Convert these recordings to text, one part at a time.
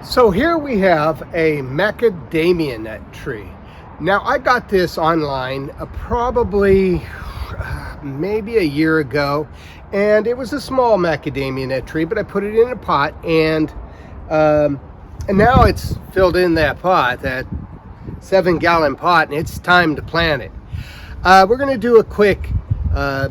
So here we have a macadamia nut tree. Now I got this online probably maybe a year ago, and it was a small macadamia nut tree, but I put it in a pot, and now it's filled in that pot, that 7-gallon pot, and it's time to plant it. We're going to do a quick a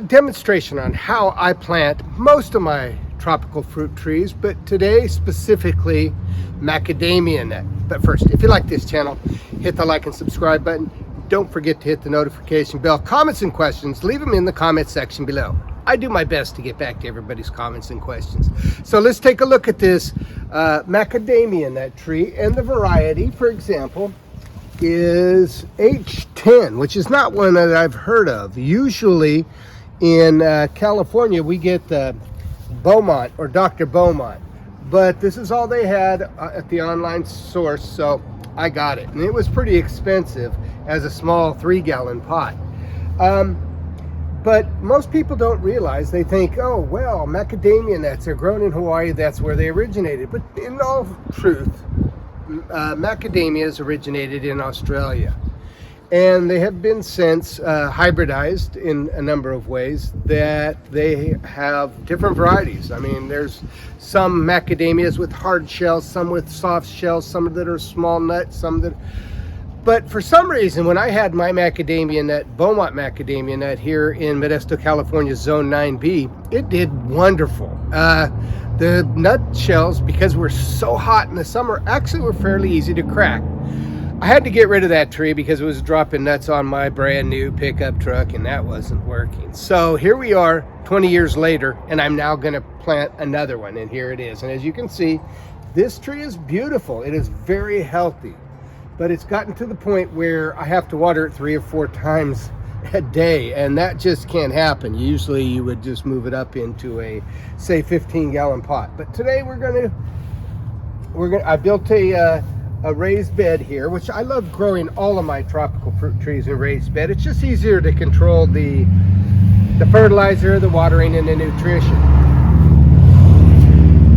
demonstration on how I plant most of my tropical fruit trees, but today specifically macadamia nut. But first, if you like this channel, hit the like and subscribe button. Don't forget to hit the notification bell. Comments and questions, leave them in the comment section below. I do my best to get back to everybody's comments and questions. So let's take a look at this macadamia nut tree, and the variety, for example, is H10, which is not one that I've heard of. Usually in California we get the Beaumont or Dr. Beaumont, but this is all they had at the online source, so I got it, and it was pretty expensive as a small 3-gallon pot. But most people don't realize, they think, oh well, macadamia nuts are grown in Hawaii, that's where they originated. But in all truth, macadamias originated in Australia, and they have been since hybridized in a number of ways, that they have different varieties. I mean, there's some macadamias with hard shells, some with soft shells, some that are small nuts, some that... But for some reason, when I had my macadamia nut, Beaumont macadamia nut, here in Modesto, California, Zone 9B, it did wonderful. The nut shells, because we're so hot in the summer, actually were fairly easy to crack. I had to get rid of that tree because it was dropping nuts on my brand new pickup truck, and that wasn't working. So here we are 20 years later, and I'm now going to plant another one, and here it is. And as you can see, this tree is beautiful. It is very healthy, but it's gotten to the point where I have to water it 3 or 4 times a day, and that just can't happen. Usually you would just move it up into a, say, 15-gallon pot. But today I built a raised bed here, which I love growing all of my tropical fruit trees in raised bed. It's just easier to control the fertilizer, the watering, and the nutrition.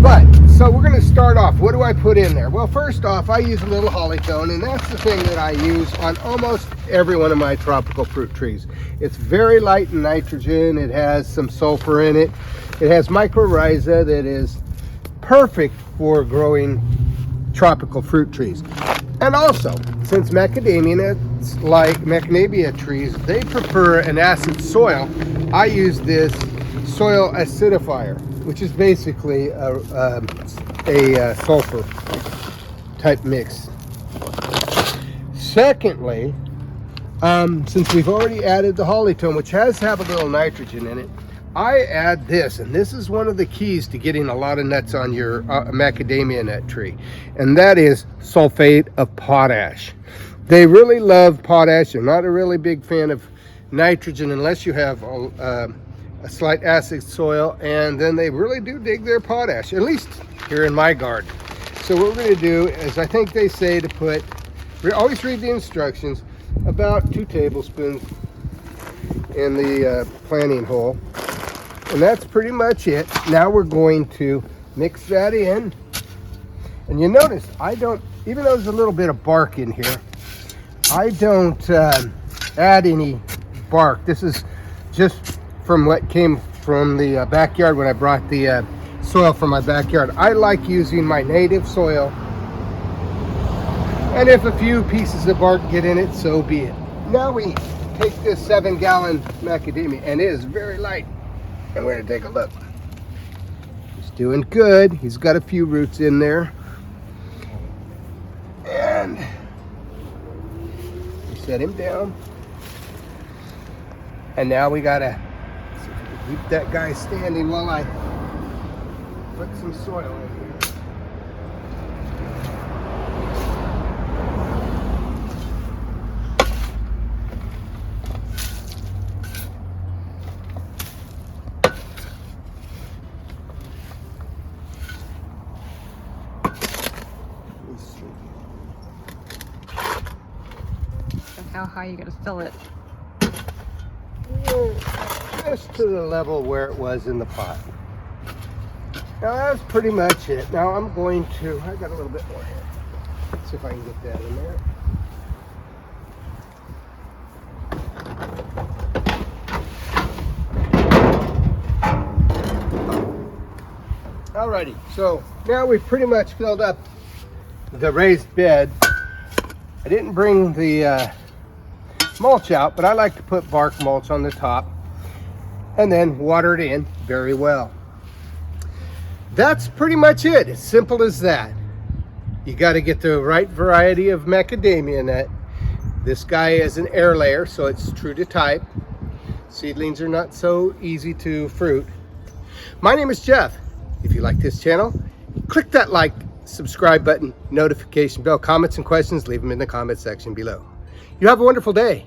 But so we're going to start off. What do I put in there? Well, first off, I use a little hollycone, and that's the thing that I use on almost every one of my tropical fruit trees. It's very light in nitrogen. It has some sulfur in it. It has mycorrhiza that is perfect for growing tropical fruit trees. And also, since macadamia nuts, like macadamia trees, they prefer an acid soil, I use this soil acidifier, which is basically a sulfur type mix. Secondly, since we've already added the hollycone, which has to have a little nitrogen in it, I add this, and this is one of the keys to getting a lot of nuts on your macadamia nut tree, and that is sulfate of potash. They really love potash. They're not a really big fan of nitrogen unless you have a slight acid soil, and then they really do dig their potash, at least here in my garden. So what we're going to do is, I think they say to put, always read the instructions, about 2 tablespoons in the planting hole. And that's pretty much it. Now we're going to mix that in. And you notice, I don't, even though there's a little bit of bark in here, I don't add any bark. This is just from what came from the backyard when I brought the soil from my backyard. I like using my native soil. And if a few pieces of bark get in it, so be it. Now we take this 7-gallon macadamia, and it is very light. And we're going to take a look. He's doing good. He's got a few roots in there. And we set him down. And now we got to see if we can keep that guy standing while I put some soil in here. How high you gotta fill it? Just to the level where it was in the pot. Now that's pretty much it. Now I'm going to, I got a little bit more here. Let's see if I can get that in there. Alrighty, so now we've pretty much filled up the raised bed. I didn't bring the mulch out, but I like to put bark mulch on the top and then water it in very well. That's pretty much it. As simple as that. You got to get the right variety of macadamia nut. This guy is an air layer, so it's true to type. Seedlings are not so easy to fruit. My name is Jeff. If you like this channel, click that like, subscribe button, notification bell. Comments and questions, leave them in the comment section below. You have a wonderful day.